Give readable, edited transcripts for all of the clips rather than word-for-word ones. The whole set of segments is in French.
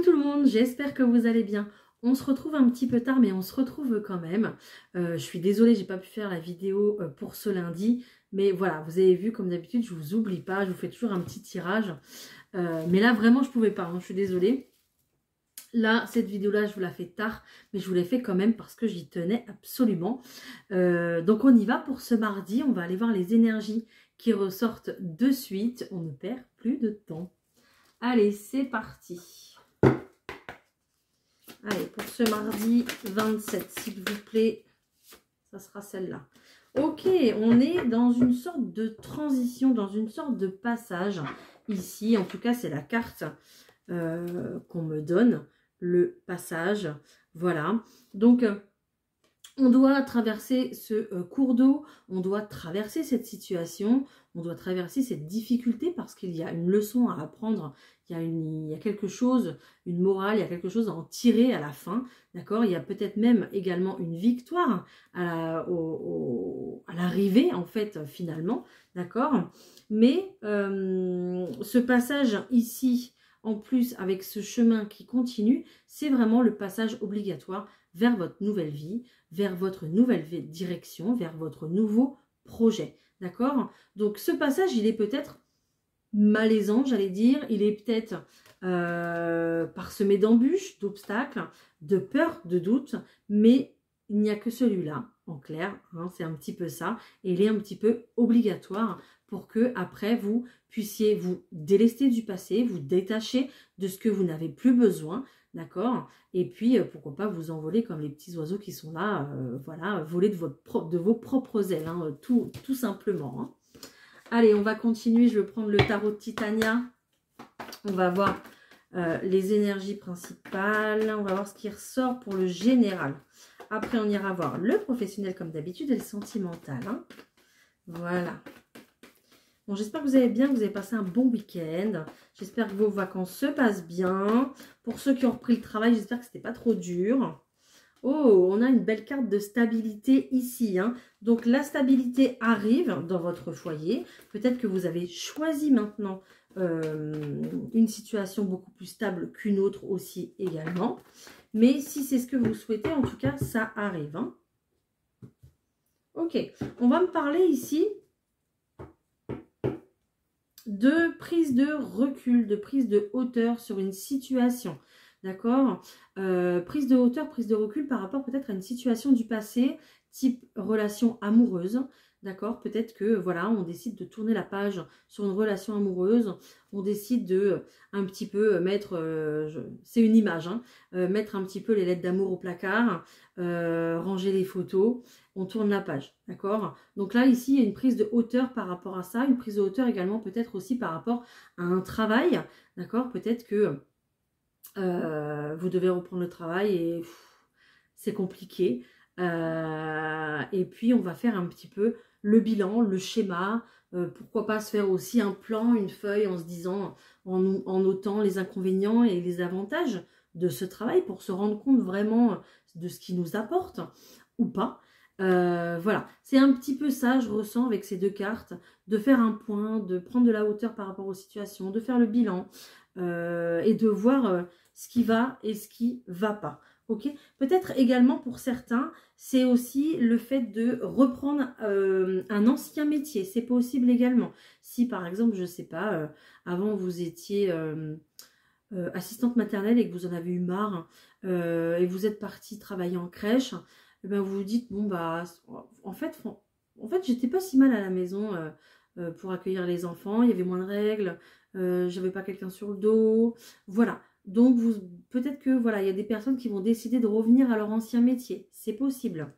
tout le monde, j'espère que vous allez bien. On se retrouve un petit peu tard, mais on se retrouve quand même. Je suis désolée, j'ai pas pu faire la vidéo pour ce lundi. Mais voilà, vous avez vu, comme d'habitude, je vous oublie pas, je vous fais toujours un petit tirage. Mais là, vraiment, je pouvais pas, hein, je suis désolée. Là, cette vidéo-là, je vous la fais tard, mais je vous l'ai fait quand même parce que j'y tenais absolument. Donc, on y va pour ce mardi. On va aller voir les énergies qui ressortent de suite. On ne perd plus de temps. Allez, c'est parti. Allez, pour ce mardi 27, s'il vous plaît, ça sera celle-là. Ok, on est dans une sorte de transition, dans une sorte de passage. Ici, en tout cas, c'est la carte qu'on me donne, le passage. Voilà, donc on doit traverser ce cours d'eau, on doit traverser cette situation, on doit traverser cette difficulté parce qu'il y a une leçon à apprendre, il y a quelque chose, une morale, il y a quelque chose à en tirer à la fin, d'accord? Il y a peut-être même également une victoire à l'arrivée, en fait, finalement, d'accord? Mais ce passage ici, en plus, avec ce chemin qui continue, c'est vraiment le passage obligatoire vers votre nouvelle vie, vers votre nouvelle direction, vers votre nouveau projet. D'accord? Donc ce passage, il est peut-être malaisant, j'allais dire. Il est peut-être parsemé d'embûches, d'obstacles, de peurs, de doutes. Mais il n'y a que celui-là, en clair. Hein, c'est un petit peu ça. Et il est un petit peu obligatoire pour que après vous puissiez vous délester du passé, vous détacher de ce que vous n'avez plus besoin. D'accord? Et puis, pourquoi pas vous envoler comme les petits oiseaux qui sont là, voilà, voler de vos propres ailes, hein, tout simplement. Hein. Allez, on va continuer, je vais prendre le tarot de Titania. On va voir les énergies principales, on va voir ce qui ressort pour le général. Après, on ira voir le professionnel comme d'habitude et le sentimental. Hein. Voilà. Bon, j'espère que vous allez bien, que vous avez passé un bon week-end. J'espère que vos vacances se passent bien. Pour ceux qui ont repris le travail, j'espère que c'était pas trop dur. Oh, on a une belle carte de stabilité ici. Hein. Donc, la stabilité arrive dans votre foyer. Peut-être que vous avez choisi maintenant une situation beaucoup plus stable qu'une autre aussi également. Mais si c'est ce que vous souhaitez, en tout cas, ça arrive. Hein. Ok, on va me parler ici de prise de recul, de prise de hauteur sur une situation, d'accord? Prise de hauteur, prise de recul par rapport peut-être à une situation du passé, type relation amoureuse, d'accord? Peut-être que, voilà, on décide de tourner la page sur une relation amoureuse, on décide de un petit peu mettre, c'est une image, hein, mettre un petit peu les lettres d'amour au placard, ranger les photos, on tourne la page, d'accord? Donc là, ici, il y a une prise de hauteur par rapport à ça, une prise de hauteur également peut-être aussi par rapport à un travail, d'accord? Peut-être que vous devez reprendre le travail et c'est compliqué. Et puis, on va faire un petit peu le bilan, le schéma, pourquoi pas se faire aussi un plan, une feuille en se disant, en notant les inconvénients et les avantages de ce travail pour se rendre compte vraiment de ce qu'il nous apporte ou pas. Voilà, c'est un petit peu ça, je ressens avec ces deux cartes, de faire un point, de prendre de la hauteur par rapport aux situations, de faire le bilan et de voir ce qui va et ce qui va pas. Ok, peut-être également pour certains, c'est aussi le fait de reprendre un ancien métier, c'est possible également. Si par exemple, je sais pas, avant vous étiez assistante maternelle et que vous en avez eu marre et vous êtes partie travailler en crèche, et ben vous vous dites, bon bah, en fait j'étais pas si mal à la maison pour accueillir les enfants, il y avait moins de règles, j'avais pas quelqu'un sur le dos, voilà. Donc peut-être que voilà, il y a des personnes qui vont décider de revenir à leur ancien métier, c'est possible.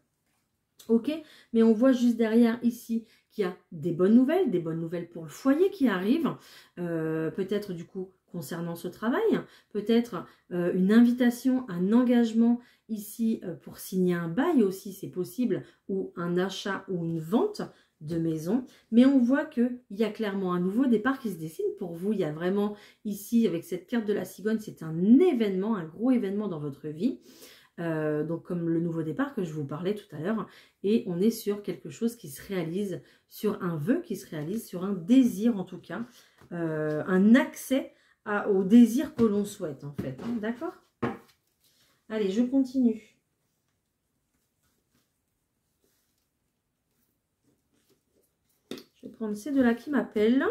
Ok, mais on voit juste derrière ici qu'il y a des bonnes nouvelles pour le foyer qui arrivent, peut-être du coup concernant ce travail, peut-être une invitation, un engagement ici pour signer un bail aussi, c'est possible, ou un achat ou une vente de maison, mais on voit qu'il y a clairement un nouveau départ qui se dessine pour vous. Il y a vraiment ici, avec cette carte de la cigogne, c'est un événement, un gros événement dans votre vie. Donc comme le nouveau départ que je vous parlais tout à l'heure, et on est sur quelque chose qui se réalise, sur un vœu qui se réalise, sur un désir en tout cas, un accès au désir que l'on souhaite, en fait. Hein, d'accord? Allez, je continue. Je vais prendre ces deux-là qui m'appellent.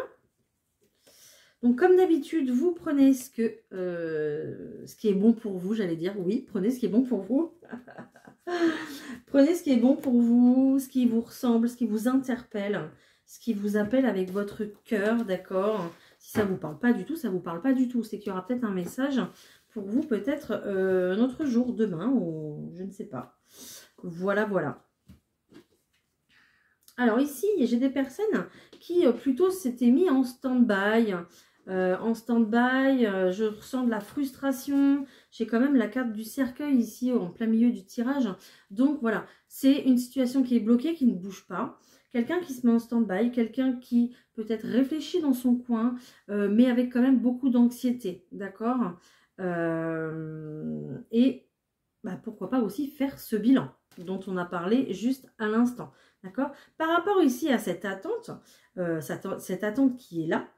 Donc, comme d'habitude, vous prenez ce qui est bon pour vous, j'allais dire. Oui, prenez ce qui est bon pour vous. Prenez ce qui est bon pour vous, ce qui vous ressemble, ce qui vous interpelle, ce qui vous appelle avec votre cœur, d'accord? Si ça ne vous parle pas du tout, ça ne vous parle pas du tout. C'est qu'il y aura peut-être un message pour vous, peut-être un autre jour, demain, ou je ne sais pas. Voilà, voilà. Alors ici, j'ai des personnes qui plutôt s'étaient mis en stand-by. Je ressens de la frustration. J'ai quand même la carte du cercueil ici en plein milieu du tirage. Donc voilà, c'est une situation qui est bloquée, qui ne bouge pas. Quelqu'un qui se met en stand-by, quelqu'un qui peut-être réfléchit dans son coin, mais avec quand même beaucoup d'anxiété, d'accord? Et bah, pourquoi pas aussi faire ce bilan dont on a parlé juste à l'instant, d'accord? Par rapport ici à cette attente qui est là,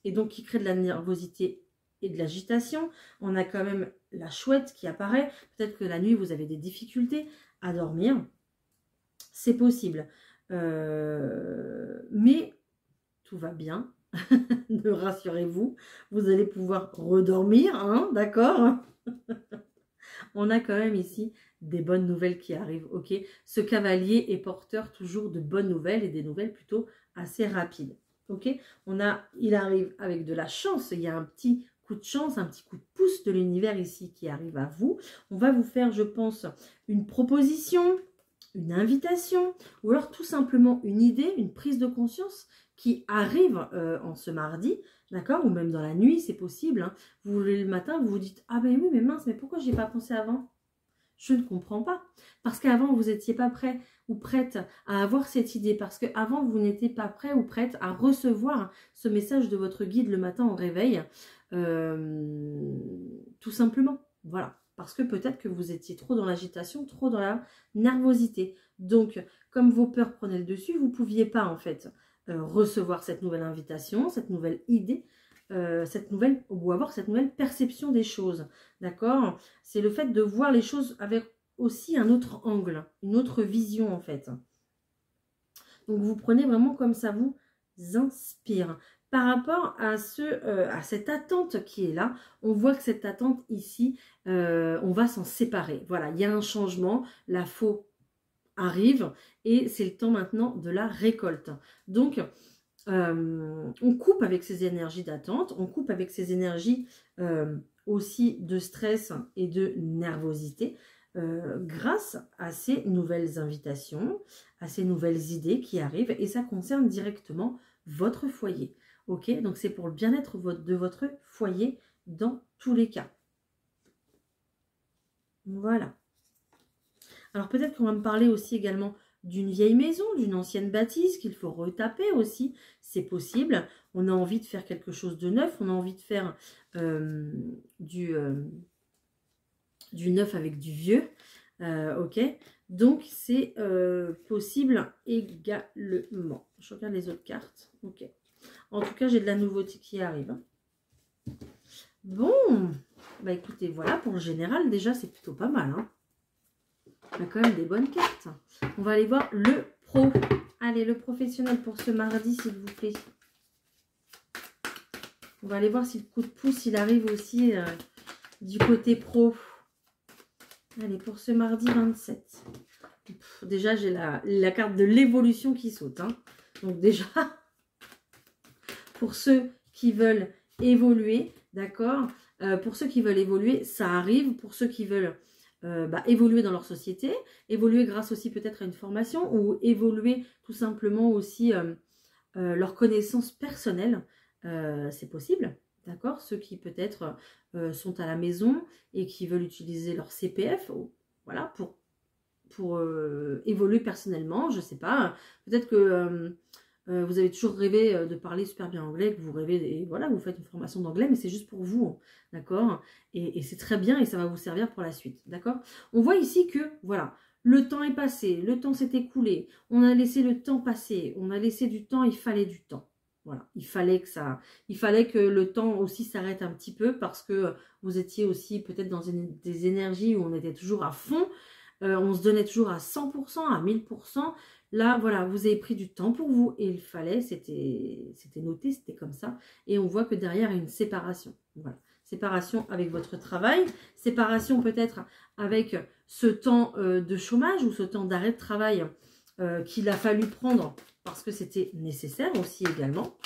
et donc qui crée de la nervosité et de l'agitation, on a quand même la chouette qui apparaît. Peut-être que la nuit, vous avez des difficultés à dormir. C'est possible. Mais tout va bien. Ne rassurez-vous, vous allez pouvoir redormir, hein, d'accord? On a quand même ici des bonnes nouvelles qui arrivent, ok? Ce cavalier est porteur toujours de bonnes nouvelles et des nouvelles plutôt assez rapides, ok? Il arrive avec de la chance, il y a un petit coup de chance, un petit coup de pouce de l'univers ici qui arrive à vous. On va vous faire, je pense, une proposition, une invitation, ou alors tout simplement une idée, une prise de conscience qui arrive en ce mardi, d'accord? Ou même dans la nuit, c'est possible. Hein. Vous le matin, vous vous dites « Ah ben oui, mais mince, mais pourquoi je n'y ai pas pensé avant ?» Je ne comprends pas. Parce qu'avant, vous n'étiez pas prêt ou prête à avoir cette idée. Parce qu'avant, vous n'étiez pas prêt ou prête à recevoir ce message de votre guide le matin au réveil. Tout simplement. Voilà. Parce que peut-être que vous étiez trop dans l'agitation, trop dans la nervosité. Donc, comme vos peurs prenaient le dessus, vous ne pouviez pas en fait recevoir cette nouvelle invitation, cette nouvelle idée, ou avoir cette nouvelle perception des choses. D'accord? C'est le fait de voir les choses avec aussi un autre angle, une autre vision en fait. Donc, vous prenez vraiment comme ça vous inspire. Par rapport à cette attente qui est là, on voit que cette attente ici, on va s'en séparer. Voilà, il y a un changement, la faux arrive et c'est le temps maintenant de la récolte. Donc, on coupe avec ces énergies d'attente, on coupe avec ces énergies aussi de stress et de nervosité grâce à ces nouvelles invitations, à ces nouvelles idées qui arrivent et ça concerne directement votre foyer. Ok, donc c'est pour le bien-être de votre foyer dans tous les cas. Voilà. Alors peut-être qu'on va me parler aussi également d'une vieille maison, d'une ancienne bâtisse qu'il faut retaper aussi. C'est possible. On a envie de faire quelque chose de neuf. On a envie de faire du neuf avec du vieux. Ok. Donc c'est possible également. Je regarde les autres cartes. Ok. En tout cas, j'ai de la nouveauté qui arrive. Bon, bah écoutez, voilà, pour le général, déjà, c'est plutôt pas mal. Hein. On a quand même des bonnes cartes. On va aller voir le pro. Allez, le professionnel pour ce mardi, s'il vous plaît. On va aller voir si le coup de pouce, il arrive aussi du côté pro. Allez, pour ce mardi 27. Déjà, j'ai la carte de l'évolution qui saute. Hein. Donc déjà... Pour ceux qui veulent évoluer, d'accord, pour ceux qui veulent évoluer, ça arrive. Pour ceux qui veulent évoluer dans leur société, évoluer grâce aussi peut-être à une formation ou évoluer tout simplement aussi leur connaissance personnelle, c'est possible, d'accord. Ceux qui peut-être sont à la maison et qui veulent utiliser leur CPF, voilà, pour évoluer personnellement, je ne sais pas, peut-être que... vous avez toujours rêvé de parler super bien anglais, que vous rêvez, et voilà, vous faites une formation d'anglais, mais c'est juste pour vous, d'accord? Et c'est très bien et ça va vous servir pour la suite, d'accord? On voit ici que, voilà, le temps est passé, le temps s'est écoulé, on a laissé le temps passer, on a laissé du temps, il fallait du temps, Voilà, il fallait que le temps aussi s'arrête un petit peu parce que vous étiez aussi peut-être dans des énergies où on était toujours à fond, on se donnait toujours à 100%, à 1000%. Là, voilà, vous avez pris du temps pour vous et il fallait, c'était noté, c'était comme ça. Et on voit que derrière, il y a une séparation. Voilà, séparation avec votre travail, séparation peut-être avec ce temps de chômage ou ce temps d'arrêt de travail qu'il a fallu prendre parce que c'était nécessaire aussi également.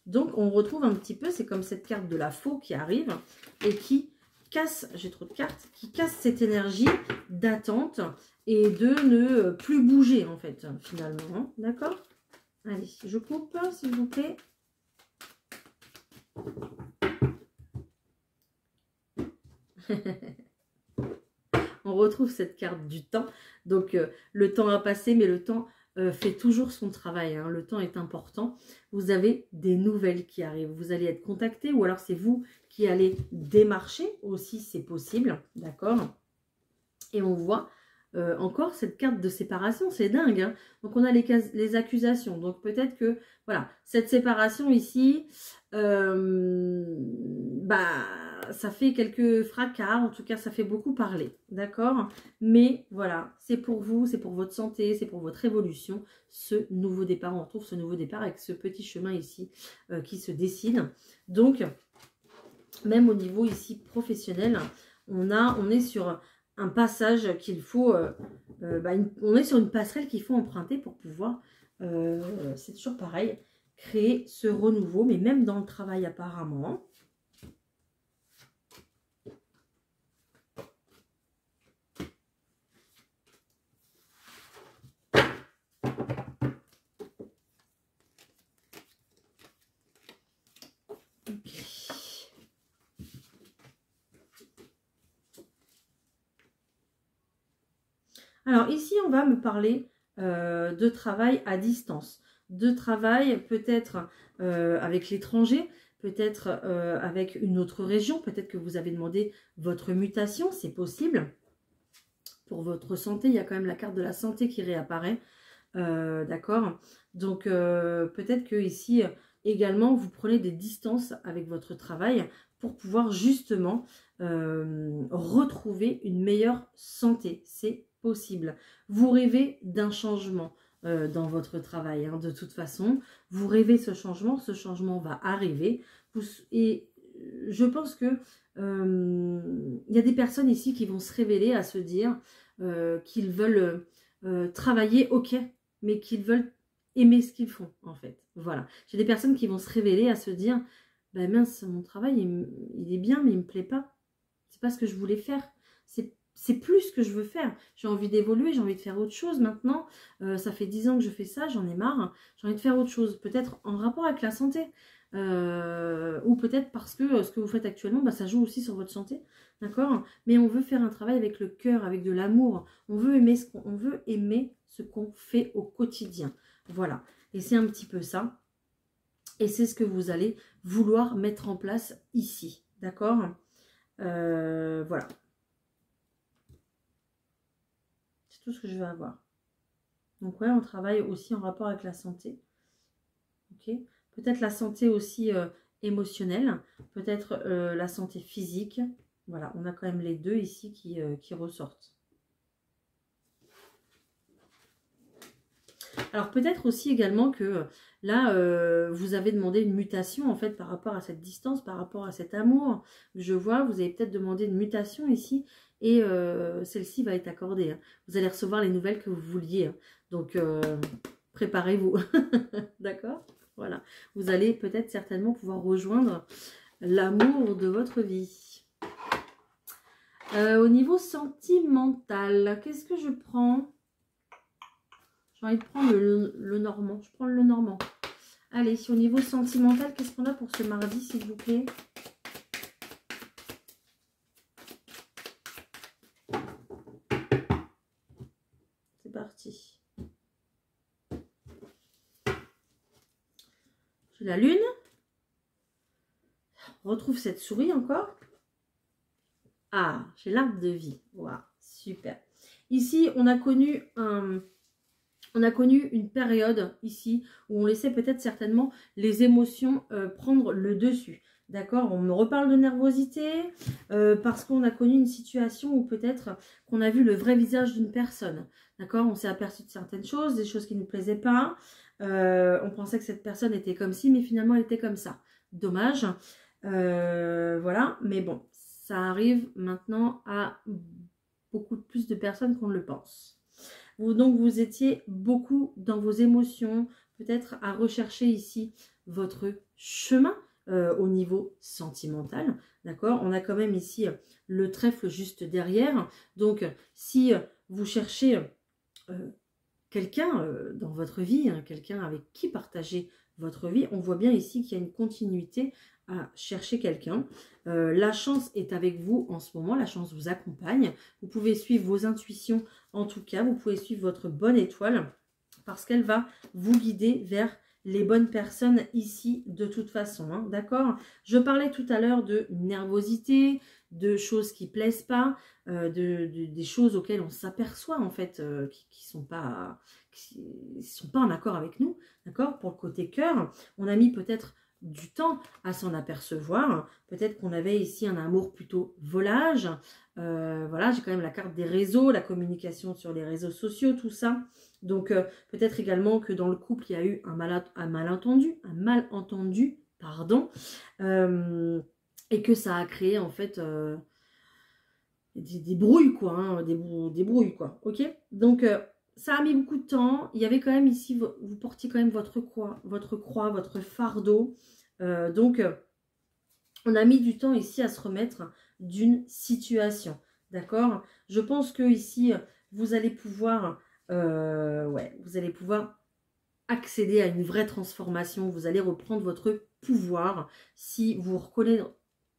Donc, on retrouve un petit peu, c'est comme cette carte de la faux qui arrive et qui casse, j'ai trop de cartes, qui casse cette énergie d'attente et de ne plus bouger, en fait, finalement. D'accord? Allez, je coupe, s'il vous plaît. On retrouve cette carte du temps. Donc, le temps a passé, mais le temps fait toujours son travail. Hein. Le temps est important. Vous avez des nouvelles qui arrivent. Vous allez être contacté ou alors c'est vous qui allez démarcher aussi, c'est possible. D'accord? Et on voit encore cette carte de séparation. C'est dingue. Hein. Donc, on a les accusations. Donc, peut-être que, voilà, cette séparation ici, ça fait quelques fracas, en tout cas ça fait beaucoup parler, d'accord? Mais voilà, c'est pour vous, c'est pour votre santé, c'est pour votre évolution, ce nouveau départ, on retrouve ce nouveau départ avec ce petit chemin ici qui se dessine. Donc, même au niveau ici professionnel, on est sur un passage qu'il faut, on est sur une passerelle qu'il faut emprunter pour pouvoir, c'est toujours pareil, créer ce renouveau, mais même dans le travail apparemment. Alors ici, on va me parler de travail à distance, de travail peut-être avec l'étranger, peut-être avec une autre région, peut-être que vous avez demandé votre mutation, c'est possible. Pour votre santé, il y a quand même la carte de la santé qui réapparaît, d'accord? Donc peut-être que ici également, vous prenez des distances avec votre travail pour pouvoir justement retrouver une meilleure santé. C'est possible. Vous rêvez d'un changement dans votre travail. Hein, de toute façon, vous rêvez ce changement va arriver. Et je pense que y a des personnes ici qui vont se révéler à se dire qu'ils veulent travailler, ok, mais qu'ils veulent aimer ce qu'ils font, en fait. Voilà. J'ai des personnes qui vont se révéler à se dire, ben mince, mon travail, il est bien, mais il me plaît pas. C'est pas ce que je voulais faire. C'est plus ce que je veux faire. J'ai envie d'évoluer, j'ai envie de faire autre chose maintenant. Ça fait 10 ans que je fais ça, j'en ai marre. J'ai envie de faire autre chose. Peut-être en rapport avec la santé. Ou peut-être parce que ce que vous faites actuellement, ça joue aussi sur votre santé. D'accord? Mais on veut faire un travail avec le cœur, avec de l'amour. On veut aimer ce qu'on fait au quotidien. Voilà. Et c'est un petit peu ça. Et c'est ce que vous allez vouloir mettre en place ici. D'accord? Voilà. C'est tout ce que je vais avoir. Donc ouais, on travaille aussi en rapport avec la santé. Ok. Peut-être la santé aussi émotionnelle. Peut-être la santé physique. Voilà, on a quand même les deux ici qui ressortent. Alors peut-être aussi également que là, vous avez demandé une mutation en fait par rapport à cette distance, par rapport à cet amour. Je vois, vous avez peut-être demandé une mutation ici et celle-ci va être accordée. Hein. Vous allez recevoir les nouvelles que vous vouliez. Hein. Donc préparez-vous. D'accord? Voilà. Vous allez peut-être certainement pouvoir rejoindre l'amour de votre vie. Au niveau sentimental, qu'est-ce que je prends? J'ai envie de prendre le normand. Je prends le normand. Allez, au niveau sentimental, qu'est-ce qu'on a pour ce mardi, s'il vous plaît? C'est parti. J'ai la lune. On retrouve cette souris encore. Ah, j'ai l'arbre de vie. Waouh, super. Ici, on a connu On a connu une période ici où on laissait peut-être certainement les émotions prendre le dessus. D'accord, on me reparle de nervosité parce qu'on a connu une situation où peut-être qu'on a vu le vrai visage d'une personne. D'accord, on s'est aperçu de certaines choses, des choses qui ne nous plaisaient pas. On pensait que cette personne était comme ci, mais finalement elle était comme ça. Dommage. Voilà, mais bon, ça arrive maintenant à beaucoup plus de personnes qu'on ne le pense. Donc vous étiez beaucoup dans vos émotions, peut-être à rechercher ici votre chemin au niveau sentimental, d'accord? On a quand même ici le trèfle juste derrière, donc si vous cherchez quelqu'un dans votre vie, hein, quelqu'un avec qui partager votre vie, on voit bien ici qu'il y a une continuité à chercher quelqu'un. La chance est avec vous en ce moment, la chance vous accompagne. Vous pouvez suivre vos intuitions, en tout cas, vous pouvez suivre votre bonne étoile parce qu'elle va vous guider vers les bonnes personnes ici de toute façon, hein, d'accord? Je parlais tout à l'heure de nervosité, de choses qui ne plaisent pas, des choses auxquelles on s'aperçoit en fait qui sont pas en accord avec nous, d'accord? Pour le côté cœur, on a mis peut-être du temps à s'en apercevoir. Peut-être qu'on avait ici un amour plutôt volage. Voilà, j'ai quand même la carte des réseaux, la communication sur les réseaux sociaux, tout ça. Donc, peut-être également que dans le couple, il y a eu un malentendu, pardon, et que ça a créé en fait des brouilles, quoi, hein, des brouilles, quoi, ok? Donc, ça a mis beaucoup de temps. Il y avait quand même ici, vous portiez quand même votre croix, votre fardeau. Donc, on a mis du temps ici à se remettre d'une situation. D'accord? Je pense que ici, vous allez pouvoir, vous allez pouvoir accéder à une vraie transformation. Vous allez reprendre votre pouvoir si vous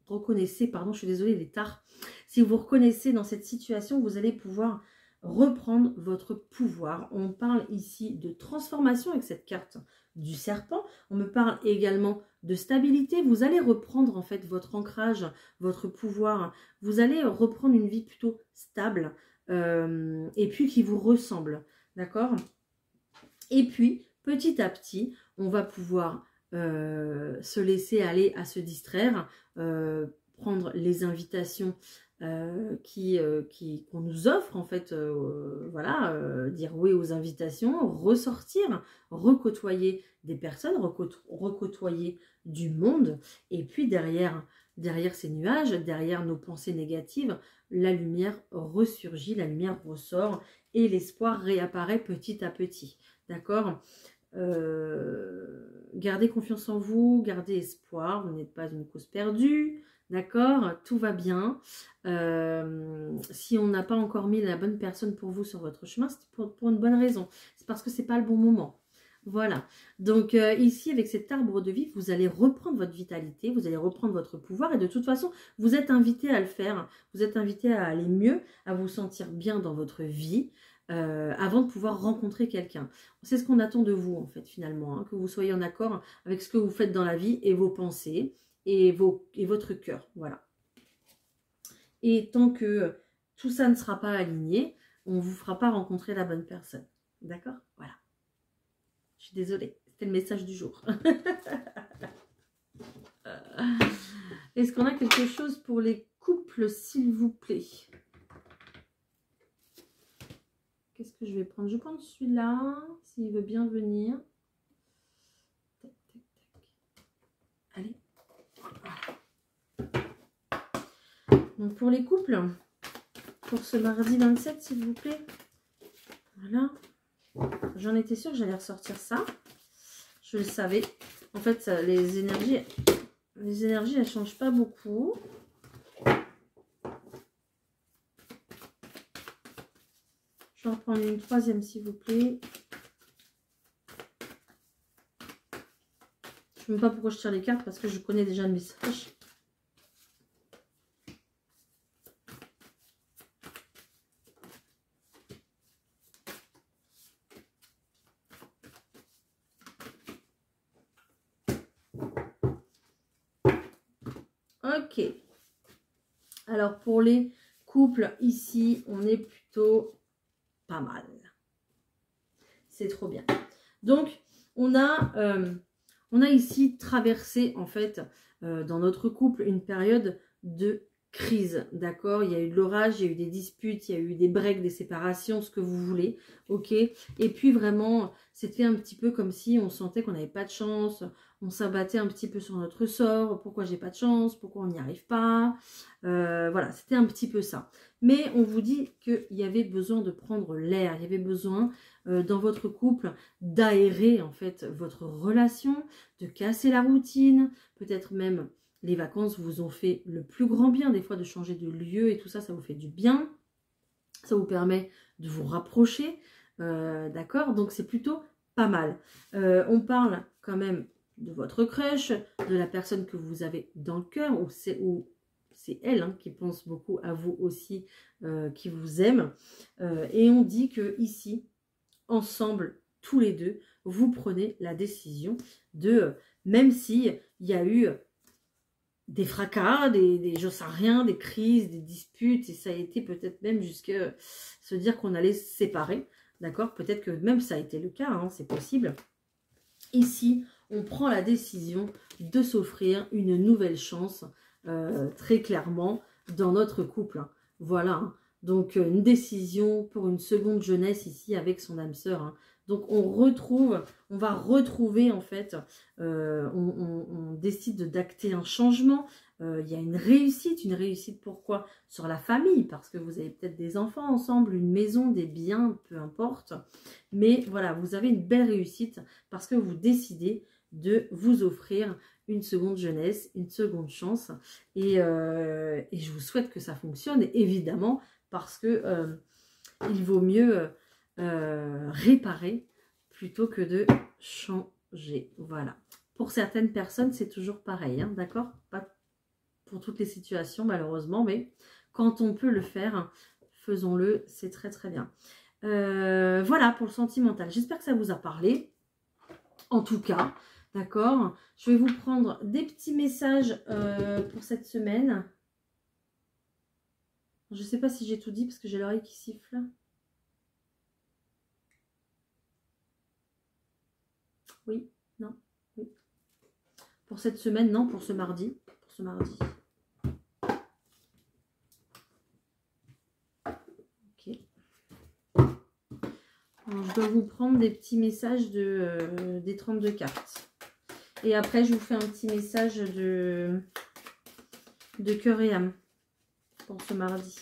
reconnaissez, pardon, je suis désolée, il est tard. Si vous reconnaissez dans cette situation, vous allez pouvoir reprendre votre pouvoir. On parle ici de transformation avec cette carte du serpent. On me parle également de stabilité. Vous allez reprendre en fait votre ancrage, votre pouvoir. Vous allez reprendre une vie plutôt stable et puis qui vous ressemble. D'accord? Et puis, petit à petit, on va pouvoir se laisser aller à se distraire, prendre les invitations qu'on nous offre en fait, voilà, dire oui aux invitations, ressortir, recôtoyer des personnes, recôtoyer du monde, et puis derrière ces nuages, derrière nos pensées négatives, la lumière ressurgit, la lumière ressort et l'espoir réapparaît petit à petit, d'accord? Gardez confiance en vous, gardez espoir, vous n'êtes pas une cause perdue. D'accord, tout va bien. Si on n'a pas encore mis la bonne personne pour vous sur votre chemin, c'est pour une bonne raison. C'est parce que c'est pas le bon moment. Voilà. Donc ici, avec cet arbre de vie, vous allez reprendre votre vitalité, vous allez reprendre votre pouvoir. Et de toute façon, vous êtes invité à le faire. Vous êtes invité à aller mieux, à vous sentir bien dans votre vie. Avant de pouvoir rencontrer quelqu'un. C'est ce qu'on attend de vous, en fait, finalement. Hein, que vous soyez en accord avec ce que vous faites dans la vie et vos pensées. Et votre cœur, voilà. Et tant que tout ça ne sera pas aligné, on ne vous fera pas rencontrer la bonne personne. D'accord? Voilà. Je suis désolée, c'était le message du jour. Est-ce qu'on a quelque chose pour les couples, s'il vous plaît? Qu'est-ce que je vais prendre? Je vais prendre celui-là, s'il veut bien venir. Tac, tac, tac. Allez. Donc pour les couples, pour ce mardi 27, s'il vous plaît. Voilà. J'en étais sûre que j'allais ressortir ça. Je le savais. En fait, ça, les énergies, elles ne changent pas beaucoup. Je vais en prendre une troisième, s'il vous plaît. Je ne sais même pas pourquoi je tire les cartes, parce que je connais déjà le message. Ok. Alors, pour les couples, ici, on est plutôt pas mal. c'est trop bien. Donc, on a ici traversé, en fait, dans notre couple, une période de crise, d'accord? Il y a eu de l'orage, il y a eu des disputes, il y a eu des breaks, des séparations, ce que vous voulez, ok? Et puis vraiment, c'était un petit peu comme si on sentait qu'on n'avait pas de chance, on s'abattait un petit peu sur notre sort, pourquoi j'ai pas de chance, pourquoi on n'y arrive pas, voilà, c'était un petit peu ça. Mais on vous dit qu'il y avait besoin de prendre l'air, il y avait besoin dans votre couple d'aérer en fait votre relation, de casser la routine, peut-être même les vacances vous ont fait le plus grand bien, des fois de changer de lieu et tout ça, ça vous fait du bien. Ça vous permet de vous rapprocher, d'accord? Donc c'est plutôt pas mal. On parle quand même de votre crush, de la personne que vous avez dans le cœur, ou c'est elle hein, qui pense beaucoup à vous aussi, qui vous aime. Et on dit que ici, ensemble, tous les deux, vous prenez la décision de, même si il y a eu des fracas, je sais rien, des crises, des disputes, et ça a été peut-être même jusqu'à se dire qu'on allait se séparer, d'accord? Peut-être que même ça a été le cas, hein, c'est possible. Ici, on prend la décision de s'offrir une nouvelle chance, très clairement, dans notre couple. Hein. Voilà, hein. Donc une décision pour une seconde jeunesse ici avec son âme sœur. Hein. Donc on va retrouver en fait, on décide d'acter un changement. Il y a une réussite pourquoi? Sur la famille, parce que vous avez peut-être des enfants ensemble, une maison, des biens, peu importe. Mais voilà, vous avez une belle réussite parce que vous décidez de vous offrir une seconde jeunesse, une seconde chance. Et je vous souhaite que ça fonctionne, évidemment, parce que il vaut mieux réparer plutôt que de changer. Voilà. Pour certaines personnes, c'est toujours pareil, hein, d'accord? Pas pour toutes les situations, malheureusement, mais quand on peut le faire, faisons-le, c'est très très bien. Voilà pour le sentimental. J'espère que ça vous a parlé. En tout cas, d'accord? Je vais vous prendre des petits messages pour cette semaine. Je ne sais pas si j'ai tout dit parce que j'ai l'oreille qui siffle. Oui, non, oui. Pour cette semaine, non, pour ce mardi. Pour ce mardi. Ok. Alors, je dois vous prendre des petits messages des 32 cartes. Et après, je vous fais un petit message de cœur et âme pour ce mardi.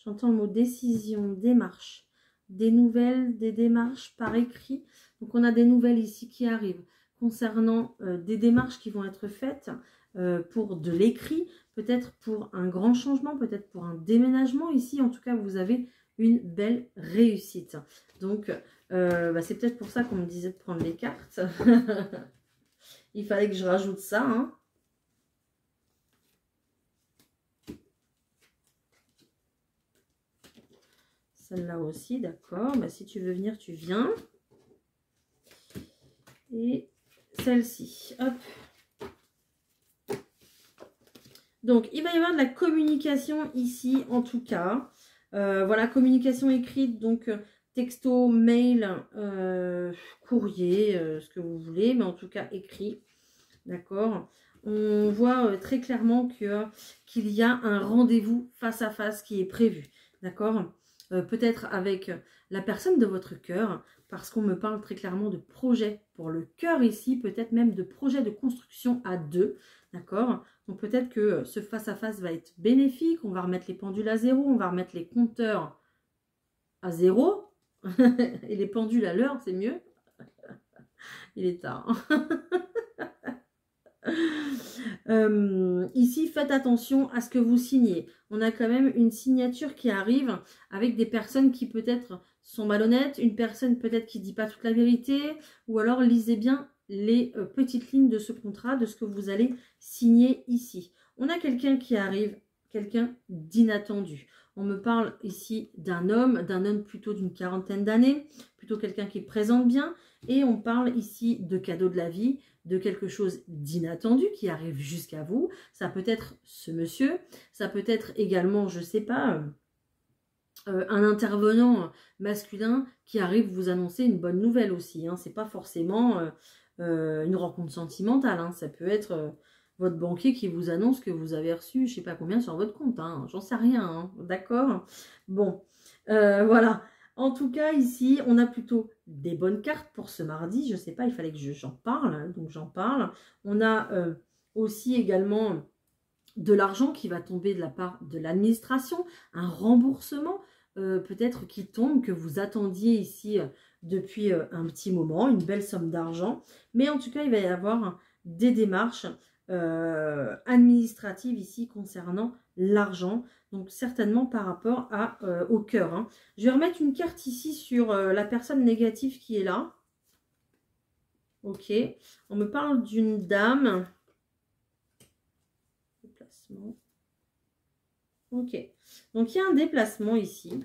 J'entends le mot décision, démarche, des nouvelles, des démarches par écrit. Donc, on a des nouvelles ici qui arrivent concernant des démarches qui vont être faites pour de l'écrit, peut-être pour un grand changement, peut-être pour un déménagement. Ici, en tout cas, vous avez une belle réussite. Donc, c'est peut-être pour ça qu'on me disait de prendre les cartes. Il fallait que je rajoute ça, hein. Celle-là aussi, d'accord. Bah, si tu veux venir, tu viens. Et celle-ci, hop. Donc, il va y avoir de la communication ici, en tout cas. Voilà, communication écrite, donc texto, mail, courrier, ce que vous voulez, mais en tout cas écrit. D'accord? On voit très clairement qu'il y a un rendez-vous face à face qui est prévu. D'accord? Peut-être avec la personne de votre cœur, parce qu'on me parle très clairement de projet pour le cœur ici, peut-être même de projet de construction à deux, d'accord? Donc peut-être que ce face-à-face va être bénéfique, on va remettre les pendules à zéro, on va remettre les compteurs à zéro, et les pendules à l'heure, c'est mieux. Il est tard. Ici, faites attention à ce que vous signez. On a quand même une signature qui arrive avec des personnes qui peut-être sont malhonnêtes, une personne peut-être qui ne dit pas toute la vérité, ou alors lisez bien les petites lignes de ce contrat, de ce que vous allez signer ici. On a quelqu'un qui arrive, quelqu'un d'inattendu. On me parle ici d'un homme plutôt d'une quarantaine d'années, plutôt quelqu'un qui présente bien. Et on parle ici de cadeaux de la vie, de quelque chose d'inattendu qui arrive jusqu'à vous. Ça peut être ce monsieur, ça peut être également, je ne sais pas, un intervenant masculin qui arrive vous annoncer une bonne nouvelle aussi. Hein. Ce n'est pas forcément une rencontre sentimentale. Hein. Ça peut être votre banquier qui vous annonce que vous avez reçu je ne sais pas combien sur votre compte. Hein. J'en sais rien. Hein. D'accord? Bon, voilà. En tout cas, ici, on a plutôt des bonnes cartes pour ce mardi. Je ne sais pas, il fallait que j'en parle. Hein, donc, j'en parle. On a aussi également de l'argent qui va tomber de la part de l'administration. Un remboursement peut-être qui tombe, que vous attendiez ici depuis un petit moment. Une belle somme d'argent. Mais en tout cas, il va y avoir des démarches administratives ici concernant l'argent. Donc certainement par rapport au cœur. Hein. Je vais remettre une carte ici sur la personne négative qui est là. Ok. On me parle d'une dame. Déplacement. Ok. Donc il y a un déplacement ici.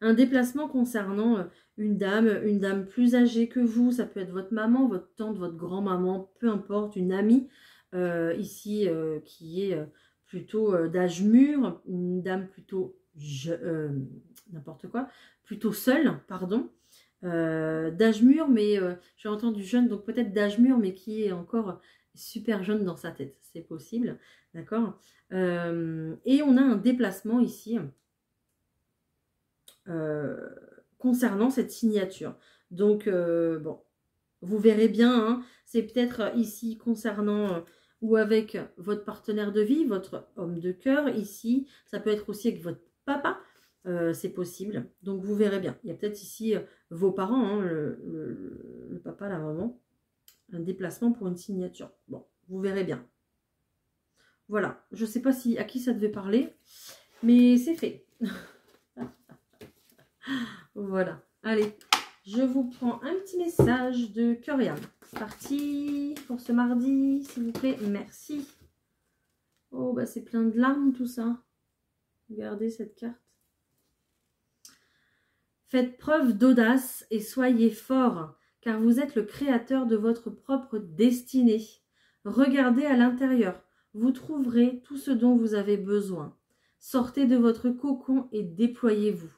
Un déplacement concernant une dame plus âgée que vous. Ça peut être votre maman, votre tante, votre grand-maman, peu importe, une amie ici qui est plutôt d'âge mûr, une dame plutôt n'importe quoi, plutôt seule, pardon, d'âge mûr, mais j'ai entendu jeune, donc peut-être d'âge mûr, mais qui est encore super jeune dans sa tête, c'est possible, d'accord. Et on a un déplacement ici concernant cette signature. Donc, bon, vous verrez bien, hein, c'est peut-être ici concernant ou avec votre partenaire de vie, votre homme de cœur. Ici, ça peut être aussi avec votre papa, c'est possible. Donc, vous verrez bien. Il y a peut-être ici vos parents, hein, le papa, la maman, un déplacement pour une signature. Bon, vous verrez bien. Voilà, je ne sais pas à qui ça devait parler, mais c'est fait. Voilà, allez, je vous prends un petit message de cœur et âme. C'est parti pour ce mardi, s'il vous plaît, merci. Oh, bah c'est plein de larmes tout ça. Regardez cette carte. Faites preuve d'audace et soyez fort, car vous êtes le créateur de votre propre destinée. Regardez à l'intérieur, vous trouverez tout ce dont vous avez besoin. Sortez de votre cocon et déployez-vous.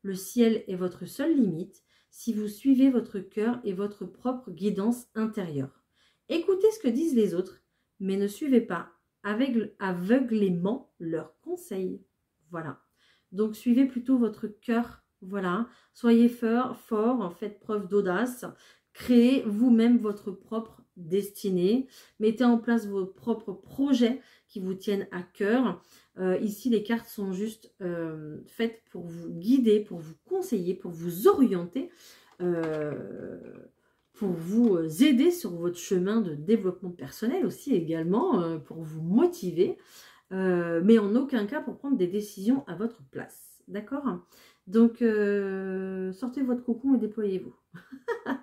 Le ciel est votre seule limite si vous suivez votre cœur et votre propre guidance intérieure. Écoutez ce que disent les autres, mais ne suivez pas aveuglément leurs conseils. Voilà. Donc, suivez plutôt votre cœur. Voilà. Soyez fort, faites preuve d'audace. Créez vous-même votre propre destinée. Mettez en place vos propres projets qui vous tiennent à cœur. Ici, les cartes sont juste faites pour vous guider, pour vous conseiller, pour vous orienter, pour vous aider sur votre chemin de développement personnel aussi également, pour vous motiver, mais en aucun cas pour prendre des décisions à votre place. D'accord? Donc, sortez votre cocon et déployez-vous.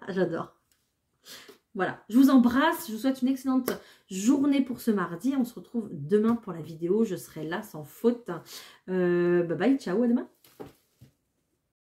J'adore. Voilà, je vous embrasse, je vous souhaite une excellente journée pour ce mardi. On se retrouve demain pour la vidéo, je serai là sans faute. Bye bye, ciao, à demain.